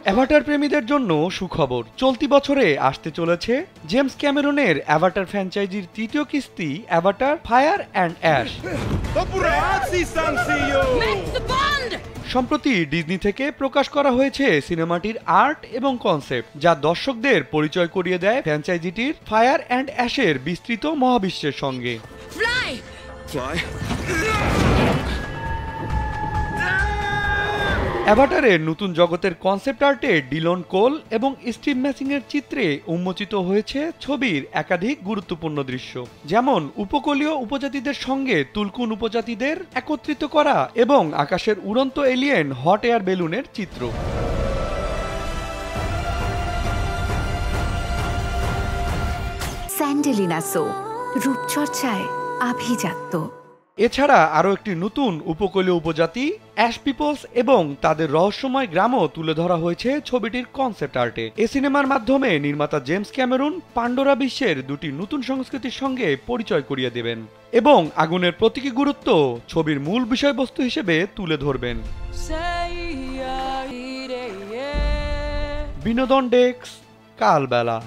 Avatar প্রেমীদের জন্য সুখবর, চলতি বছরে আসতে চলেছে জেমস ক্যামেরনের অ্যাভাটার ফ্র্যাঞ্চাইজির তৃতীয় কিস্তি অ্যাভাটার ফায়ার অ্যান্ড অ্যাশ। সম্প্রতি ডিজনি থেকে প্রকাশ করা হয়েছে সিনেমাটির আর্ট এবং কনসেপ্ট, যা দর্শকদের পরিচয় করিয়ে দেয় ফ্র্যাঞ্চাইজিটির ফায়ার অ্যান্ড অ্যাশের বিস্তৃত মহাবিশ্বের সঙ্গে। অ্যাভাটারের নতুন জগতের কনসেপ্ট আর্টে ডিলন কোল এবং স্টিভ ম্যাসিংয়ের চিত্রে উন্মোচিত হয়েছে ছবির একাধিক গুরুত্বপূর্ণ দৃশ্য, যেমন উপকূলীয় উপজাতিদের সঙ্গে তুলকুন উপজাতিদের একত্রিত করা এবং আকাশের উড়ন্ত এলিয়েন হট এয়ার বেলুনের চিত্র। স্যান্ডেলিনা সো, রূপচর্চায় আভিজাত্য। এছাড়া আরও একটি নতুন উপকূলীয় উপজাতি অ্যাশ পিপলস এবং তাদের রহস্যময় গ্রামও তুলে ধরা হয়েছে ছবিটির কনসেপ্ট আর্টে। এ সিনেমার মাধ্যমে নির্মাতা জেমস ক্যামেরন পান্ডোরা বিশ্বের দুটি নতুন সংস্কৃতির সঙ্গে পরিচয় করিয়ে দেবেন এবং আগুনের প্রতীকী গুরুত্ব ছবির মূল বিষয়বস্তু হিসেবে তুলে ধরবেন। বিনোদন ডেস্ক, কালবেলা।